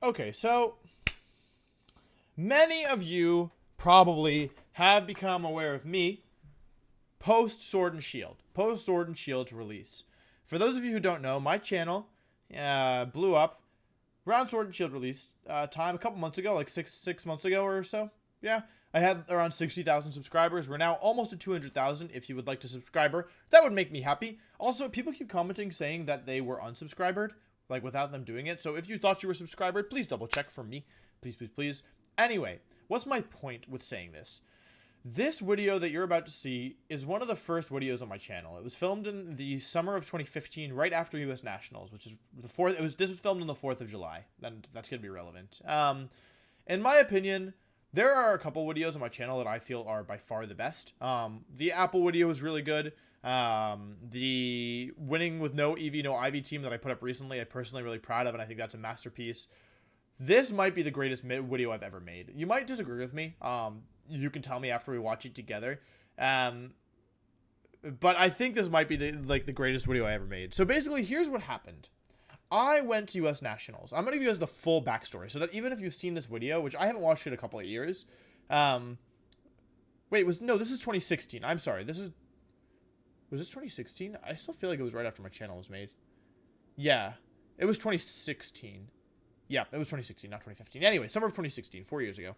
Okay, so many of you probably have become aware of me post Sword and Shield. Post Sword and Shield's release. For those of you who don't know, my channel blew up around Sword and Shield release time a couple months ago, like six months ago or so. Yeah, I had around 60,000 subscribers. We're now almost at 200,000. If you would like to subscriber, that would make me happy. Also, people keep commenting saying that they were unsubscribed, like without them doing it. So if you thought you were subscribed, please double check for me. Please, please, please. Anyway, what's my point with saying this? This video that you're about to see is one of the first videos on my channel. It was filmed in the summer of 2015, right after U.S. Nationals, which is the 4th. This was filmed on the 4th of July, and that's going to be relevant. In my opinion, there are a couple videos on my channel that I feel are by far the best. The Apple video was really good. The winning with no EV, no IV team that I put up recently, I'm personally really proud of, and I think that's a masterpiece. This might be the greatest video I've ever made. You might disagree with me. You can tell me after we watch it together. But I think this might be the greatest video I ever made. So basically, here's what happened. I went to U.S. Nationals. I'm going to give you guys the full backstory so that even if you've seen this video, which I haven't watched it in a couple of years. This is 2016. I'm sorry. Was this 2016? I still feel like it was right after my channel was made. Yeah, it was 2016. Yeah, it was 2016, not 2015. Anyway, summer of 2016, 4 years ago.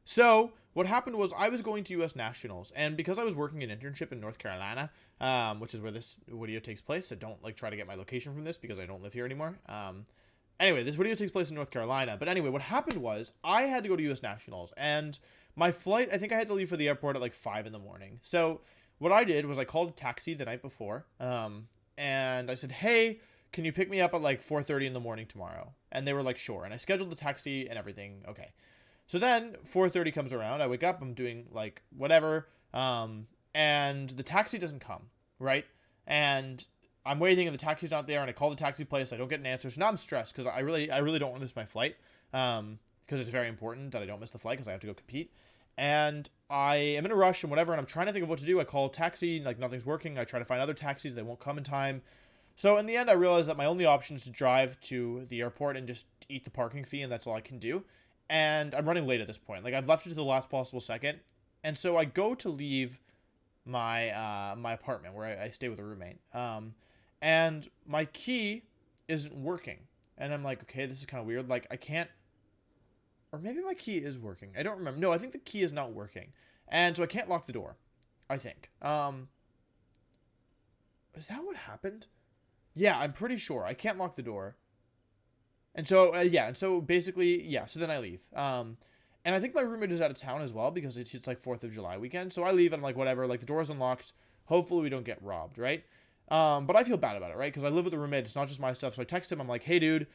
So what happened was I was going to U.S. Nationals, and because I was working an internship in North Carolina, which is where this video takes place, so don't try to get my location from this because I don't live here anymore. Anyway, this video takes place in North Carolina. But anyway, what happened was I had to go to U.S. Nationals, and my flight, I think I had to leave for the airport at like 5 in the morning. So what I did was I called a taxi the night before, and I said, hey, can you pick me up at like 4:30 in the morning tomorrow? And they were like, sure. And I scheduled the taxi and everything. Okay. So then 4:30 comes around. I wake up. I'm doing like whatever. And the taxi doesn't come, right? And I'm waiting and the taxi's not there. And I call the taxi place. I don't get an answer. So now I'm stressed because I really don't want to miss my flight. Because it's very important that I don't miss the flight because I have to go compete. And I am in a rush and whatever. And I'm trying to think of what to do. I call a taxi. Like nothing's working. I try to find other taxis. They won't come in time. So in the end, I realized that my only option is to drive to the airport and just eat the parking fee, and that's all I can do. And I'm running late at this point. Like, I've left it to the last possible second. And so I go to leave my my apartment where I stay with a roommate. And my key isn't working. And I'm like, okay, this is kind of weird. Like, I can't... Or maybe my key is working. I don't remember. No, I think the key is not working. And so I can't lock the door, I think. Is that what happened? Yeah, I'm pretty sure. I can't lock the door. And so, basically, so then I leave. And I think my roommate is out of town as well because it's like 4th of July weekend. So I leave and I'm like, whatever, like the door's unlocked. Hopefully we don't get robbed, right? But I feel bad about it, right? Because I live with a roommate. It's not just my stuff. So I text him. I'm like, hey, dude,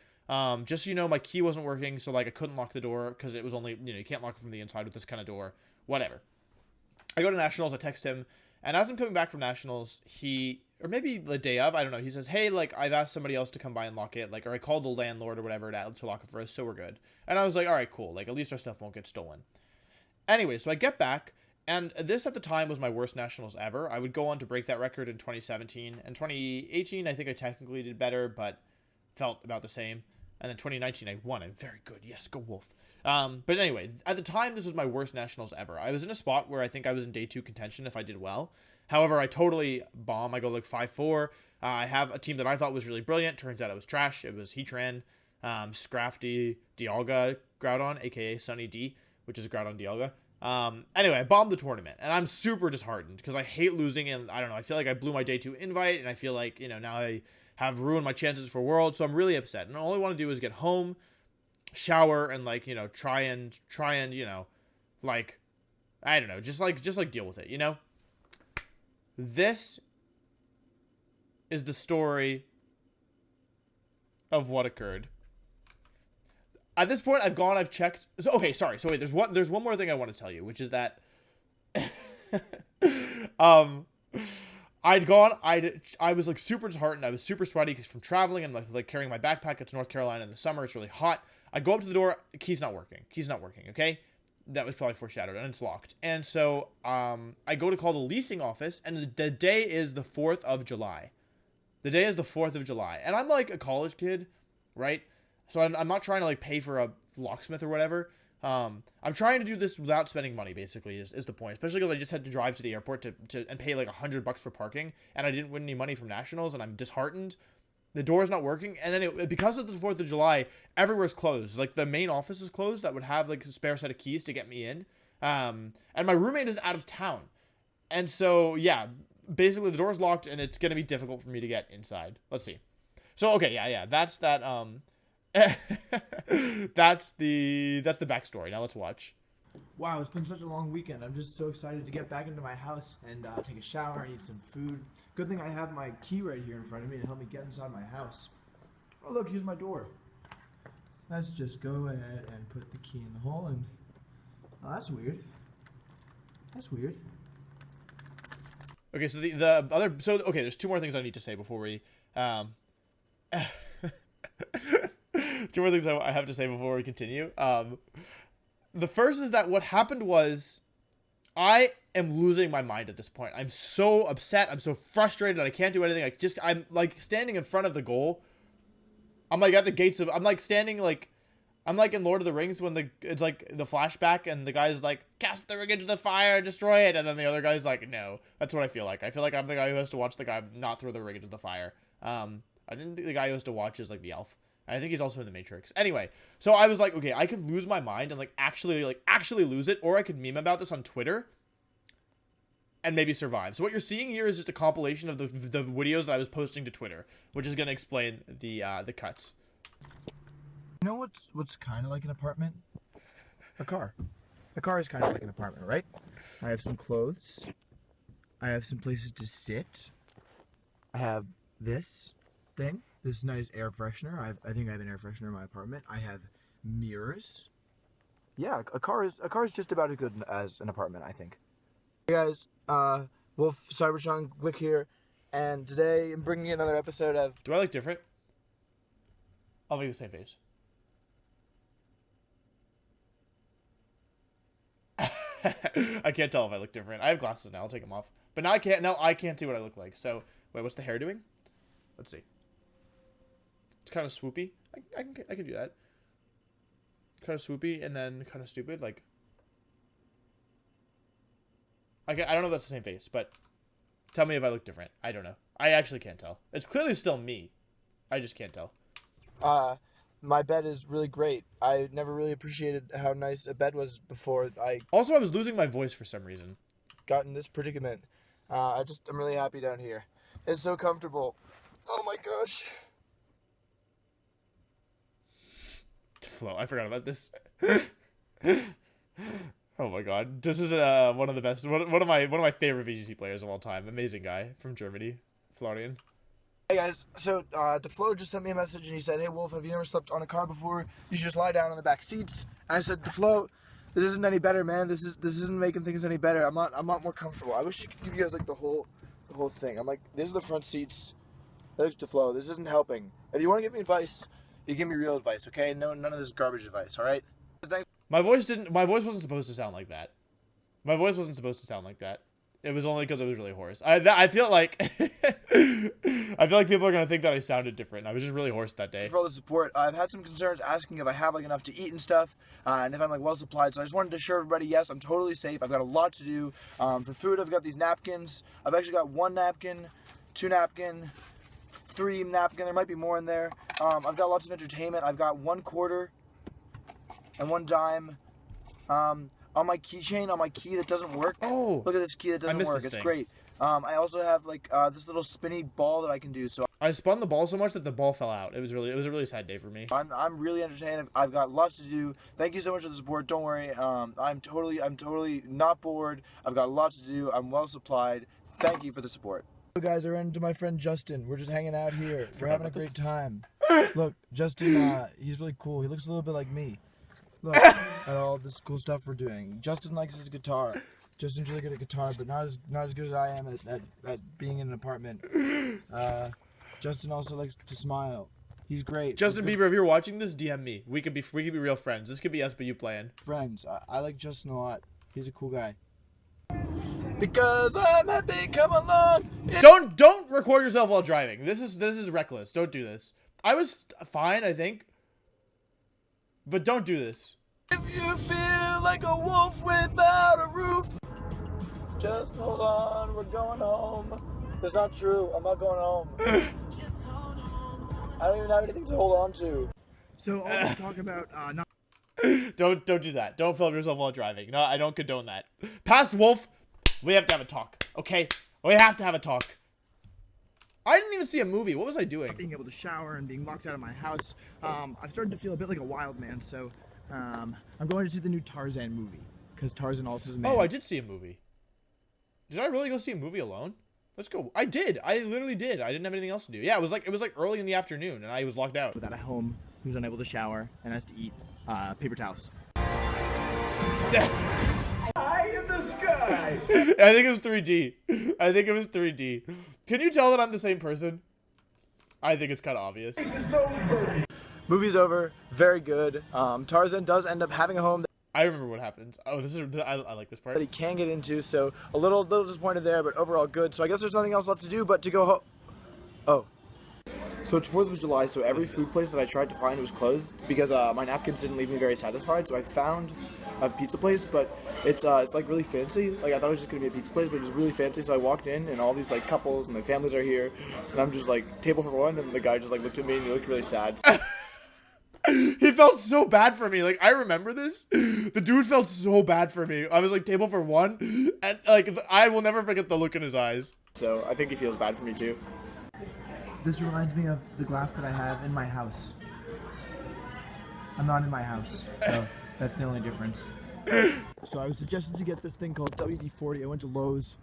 just so you know, my key wasn't working. So like I couldn't lock the door because it was only, you can't lock it from the inside with this kind of door. Whatever. I go to Nationals. I text him. And as I'm coming back from Nationals, or maybe the day of, I don't know, he says, hey, like, I've asked somebody else to come by and lock it, like, or I called the landlord or whatever to lock it for us, so we're good. And I was like, all right, cool, like, at least our stuff won't get stolen. Anyway, so I get back, and this at the time was my worst Nationals ever. I would go on to break that record in 2017. And 2018, I think I technically did better, but felt about the same. And then 2019, I won. I'm very good. Yes, go Wolf. But anyway, at the time, this was my worst Nationals ever. I was in a spot where I think I was in day 2 contention if I did well. However, I totally bomb. I go like 5-4. I have a team that I thought was really brilliant. Turns out it was trash. It was Heatran, Scrafty, Dialga, Groudon, aka Sunny D, which is Groudon Dialga. Anyway, I bombed the tournament, and I'm super disheartened because I hate losing, and I don't know, I feel like I blew my day 2 invite, and I feel like, now I have ruined my chances for Worlds, so I'm really upset. And all I want to do is get home, shower, and like, try and, like, I don't know, just like deal with it, This is the story of what occurred. At this point, I've checked. So, okay, sorry. So wait, there's one more thing I want to tell you, which is that I was like super disheartened. I was super sweaty because from traveling and like carrying my backpack. It's North Carolina in the summer. It's really hot. I go up to the door. Key's not working. Okay. That was probably foreshadowed, and it's locked. And so I go to call the leasing office, and the day is the 4th of July. And I'm like a college kid, right? So I'm not trying to like pay for a locksmith or whatever. I'm trying to do this without spending money, basically, is the point. Especially because I just had to drive to the airport and pay like $100 for parking, and I didn't win any money from nationals, and I'm disheartened. The door's not working, and then because of the 4th of July, everywhere's closed. Like, the main office is closed that would have like a spare set of keys to get me in. And my roommate is out of town. And so, yeah, basically the door's locked, and it's going to be difficult for me to get inside. Let's see. So, okay, yeah, that's that, that's the backstory. Now let's watch. Wow, it's been such a long weekend. I'm just so excited to get back into my house and take a shower and eat some food. Good thing I have my key right here in front of me to help me get inside my house. Oh look, here's my door. Let's just go ahead and put the key in the hole and... Oh, that's weird. That's weird. Okay, so the other... So, okay, there's 2 more things I need to say before we... 2 more things I have to say before we continue. The first is that what happened was I am losing my mind at this point. I'm so upset. I'm so frustrated. I can't do anything. I'm like standing in front of the goal. I'm like at the gates of, I'm like standing like, I'm like in Lord of the Rings when it's like the flashback and the guy's like, cast the ring into the fire, destroy it. And then the other guy's like, no. That's what I feel like. I feel like I'm the guy who has to watch the guy not throw the ring into the fire. I think the guy who has to watch is like the elf. I think he's also in the Matrix. Anyway, so I was like, okay, I could lose my mind and like actually lose it, or I could meme about this on Twitter and maybe survive. So what you're seeing here is just a compilation of the videos that I was posting to Twitter, which is going to explain the cuts. You know what's kind of like an apartment? A car. A car is kind of like an apartment, right? I have some clothes. I have some places to sit. I have this thing. This nice air freshener. I think I have an air freshener in my apartment. I have mirrors. Yeah, a car is just about as good as an apartment, I think. Hey guys, Wolf Cybertron Glick here, and today I'm bringing you another episode of... Do I look different? I'll make the same face. I can't tell if I look different. I have glasses now. I'll take them off. But now I can't. Now I can't see what I look like. So wait, what's the hair doing? Let's see. It's kind of swoopy. I can do that. Kind of swoopy and then kind of stupid. Like I don't know if that's the same face, but tell me if I look different. I don't know. I actually can't tell. It's clearly still me. I just can't tell. My bed is really great. I never really appreciated how nice a bed was before I was losing my voice for some reason. Got in this predicament. I'm really happy down here. It's so comfortable. Oh my gosh. Flo, I forgot about this. Oh my god, this is one of the best, one of my favorite VGC players of all time. Amazing guy from Germany, Florian. Hey guys, so DeFlo just sent me a message and he said, "Hey Wolf, have you ever slept on a car before? You should just lie down on the back seats." And I said, "DeFlo, this isn't any better, man. This isn't making things any better. I'm not more comfortable. I wish you could give you guys like the whole thing. I'm like, these are the front seats. There's DeFlo. This isn't helping. If you want to give me advice, you give me real advice, okay? No, none of this garbage advice, all right?" My voice wasn't supposed to sound like that. My voice wasn't supposed to sound like that. It was only because it was really hoarse. I feel like people are gonna think that I sounded different. I was just really hoarse that day. For all the support, I've had some concerns asking if I have like enough to eat and stuff, and if I'm like well supplied. So I just wanted to assure everybody, yes, I'm totally safe. I've got a lot to do. For food, I've got these napkins. I've actually got 1 napkin, 2 napkin, 3 napkin. There might be more in there. I've got lots of entertainment. I've got 1 quarter and 1 dime. On my keychain, on my key that doesn't work. Oh, look at this key that doesn't work. It's great. I also have like this little spinny ball that I can do. So I spun the ball so much that the ball fell out. It was a really sad day for me. I'm really entertained. I've got lots to do. Thank you so much for the support. Don't worry. I'm totally not bored. I've got lots to do. I'm well supplied. Thank you for the support. So guys, I ran into my friend Justin. We're just hanging out here. We're having a great time. Look, Justin, he's really cool. He looks a little bit like me. Look at all this cool stuff we're doing. Justin likes his guitar. Justin's really good at guitar, but not as good as I am at being in an apartment. Justin also likes to smile. He's great. Justin Bieber, if you're watching this, DM me. We could be real friends. This could be us, but you playing. Friends. I like Justin a lot. He's a cool guy. Because I'm happy, come along. Don't record yourself while driving. This is reckless. Don't do this. I was fine, I think. But don't do this. If you feel like a wolf without a roof, just hold on, we're going home. That's not true. I'm not going home. I don't even have anything to hold on to. So all this talk about not. Don't do that. Don't film yourself while driving. No, I don't condone that. Past Wolf, we have to have a talk. Okay, we have to have a talk. I didn't even see a movie. What was I doing? Being able to shower and being locked out of my house, I've started to feel a bit like a wild man. So I'm going to see the new Tarzan movie because Tarzan also is a man. Oh, I did see a movie. Did I really go see a movie alone? Let's go. I did. I literally did. I didn't have anything else to do. Yeah, it was like early in the afternoon, and I was locked out. Without a home, he was unable to shower and has to eat paper towels. High in the skies. I think it was 3D. I think it was 3D. Can you tell that I'm the same person? I think it's kind of obvious. Movie's over. Very good. Tarzan does end up having a home I remember what happens. Oh, I like this part. that he can get into, so a little disappointed there, but overall good. So I guess there's nothing else left to do but to go home. Oh. So it's 4th of July, so every food place that I tried to find was closed because my napkins didn't leave me very satisfied. So I found a pizza place, but it's like really fancy. Like I thought it was just gonna be a pizza place, but it was really fancy. So I walked in, and all these like couples and their families are here, and I'm just like table for one, and the guy just like looked at me and he looked really sad. He felt so bad for me. Like, I remember this. The dude felt so bad for me. I was like, table for one, and like, I will never forget the look in his eyes. So I think he feels bad for me too. This reminds me of the glass that I have in my house. I'm not in my house, so that's the only difference. So I was suggested to get this thing called WD-40. I went to Lowe's.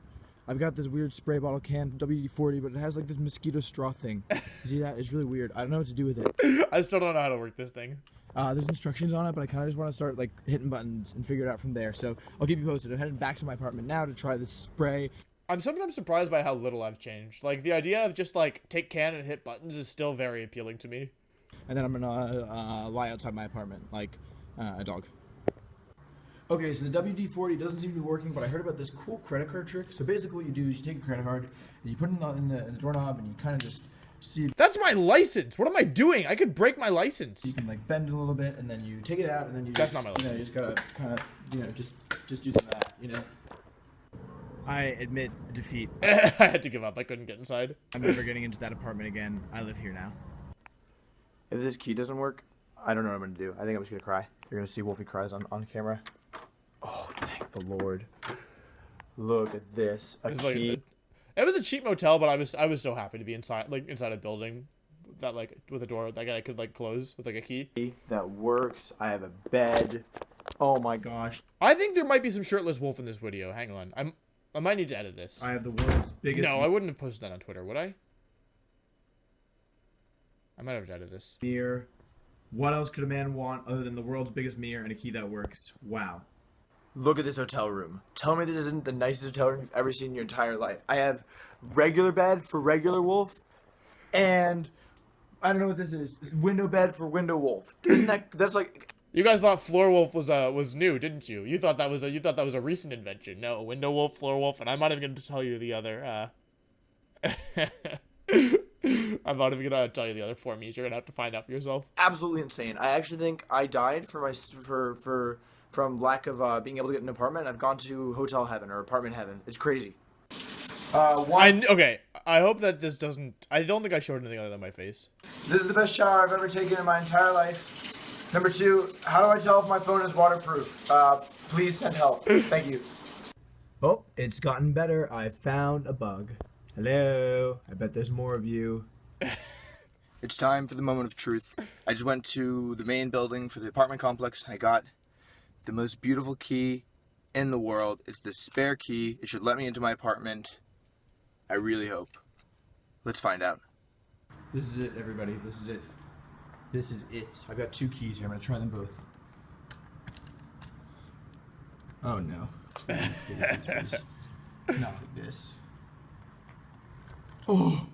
I've got this weird spray bottle can from WD-40, but it has like this mosquito straw thing. You see that? It's really weird. I don't know what to do with it. I still don't know how to work this thing. There's instructions on it, but I kind of just want to start like hitting buttons and figure it out from there. So I'll keep you posted. I'm heading back to my apartment now to try this spray. I'm sometimes surprised by how little I've changed. Like, the idea of just like take can and hit buttons is still very appealing to me. And then I'm gonna lie outside my apartment like a dog. Okay, so the WD-40 doesn't seem to be working, but I heard about this cool credit card trick. So basically what you do is you take a credit card and you put it in the doorknob and you kind of just see if That's my license. What am I doing? I could break my license. you can like bend it a little bit and then you take it out and then you That's just, not my you know, you license. just gotta kind of, just do some of that, I admit defeat. I had to give up. I couldn't get inside. I'm never getting into that apartment again. I live here now. If this key doesn't work, I don't know what I'm gonna do. I think I'm just gonna cry. You're gonna see Wolfie cries on camera. Oh, thank the Lord. Look at this. A It was key. like, it was a cheap motel, but I was so happy to be inside a building that like with a door that I could like close with like a key. That works. I have a bed. Oh my gosh. I think there might be some shirtless wolf in this video. Hang on. I might need to edit this. I have the world's biggest No, I wouldn't have posted that on Twitter, would I? I might have to edit this. mirror. What else could a man want other than the world's biggest mirror and a key that works? Wow. Look at this hotel room. Tell me this isn't the nicest hotel room you've ever seen in your entire life. I have regular bed for regular wolf, and I don't know what this is. It's window bed for window wolf. Isn't that's like You guys thought floor wolf was new, didn't you? You thought that was a recent invention. No, window wolf, floor wolf, and I'm not even going to tell you the other. I'm not even gonna tell you the other four me's. You're gonna have to find out for yourself. absolutely insane. I actually think I died from lack of being able to get an apartment. I've gone to hotel heaven or apartment heaven. It's crazy. Okay. I hope that this doesn't. I don't think I showed anything other than my face. This is the best shower I've ever taken in my entire life. Number 2, how do I tell if my phone is waterproof? Please send help. Thank you. Oh, it's gotten better. I found a bug. Hello. I bet there's more of you. It's time for the moment of truth. I just went to the main building for the apartment complex and I got the most beautiful key in the world. It's the spare key. It should let me into my apartment. I really hope. Let's find out. This is it, everybody. This is it. This is it. I've got 2 keys here. I'm going to try them both. Oh, no. Not like this. Oh.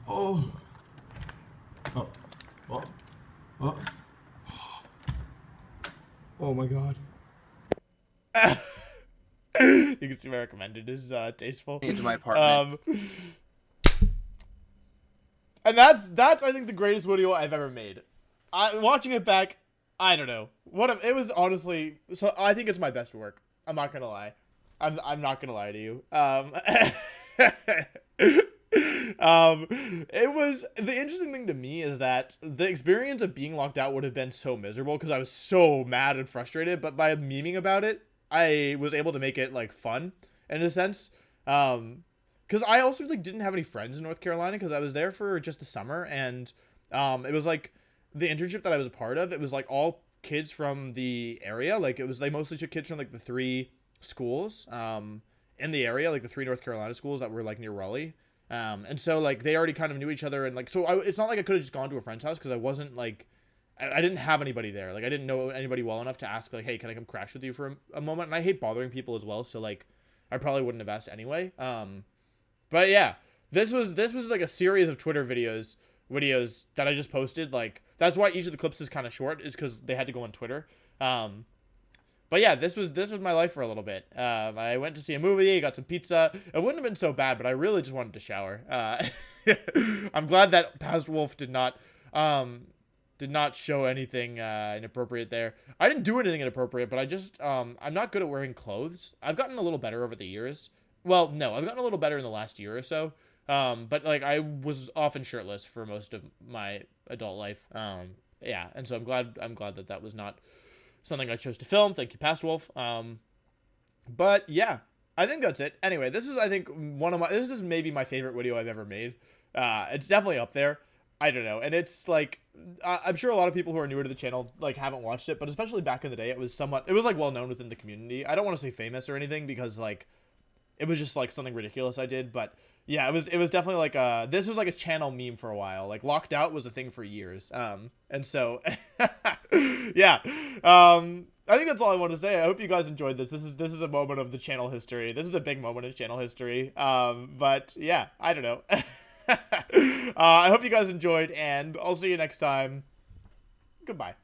Oh. Oh. Oh. Oh. Oh my god. You can see my recommended is tasteful. Into my apartment. And that's I think the greatest video I've ever made. Watching it back, I don't know. It was honestly, so I think it's my best work. I'm not gonna lie. I'm not gonna lie to you. It was, the interesting thing to me is that the experience of being locked out would have been so miserable because I was so mad and frustrated, but by memeing about it, I was able to make it like fun in a sense. Because I also like didn't have any friends in North Carolina because I was there for just the summer, and it was like the internship that I was a part of. It was like all kids from the area. Like it was, they mostly took kids from like the 3 schools in the area, like the 3 North Carolina schools that were like near Raleigh. And so like they already kind of knew each other, and like so it's not like I could have just gone to a friend's house because I wasn't like I didn't have anybody there. Like I didn't know anybody well enough to ask like, hey, can I come crash with you for a moment? And I hate bothering people as well, so like I probably wouldn't have asked anyway. But yeah, this was like a series of Twitter videos that I just posted. Like that's why each of the clips is kind of short, is because they had to go on Twitter. But yeah, this was my life for a little bit. I went to see a movie, got some pizza. It wouldn't have been so bad, but I really just wanted to shower. I'm glad that Past Wolf did not show anything inappropriate there. I didn't do anything inappropriate, but I just I'm not good at wearing clothes. I've gotten a little better over the years. Well, no, I've gotten a little better in the last year or so. But like I was often shirtless for most of my adult life. Yeah, and so I'm glad that was not something I chose to film. Thank you, Past Wolf. But yeah, I think that's it. Anyway, this is, I think, this is maybe my favorite video I've ever made. It's definitely up there. I don't know. And it's like, I'm sure a lot of people who are newer to the channel, like, haven't watched it, but especially back in the day, it was like well known within the community. I don't want to say famous or anything because like, it was just like something ridiculous I did, but yeah, it was definitely like this was like a channel meme for a while. Like locked out was a thing for years. And so yeah. I think that's all I want to say. I hope you guys enjoyed this. This is a moment of the channel history. This is a big moment in channel history. But yeah, I don't know. I hope you guys enjoyed, and I'll see you next time. Goodbye.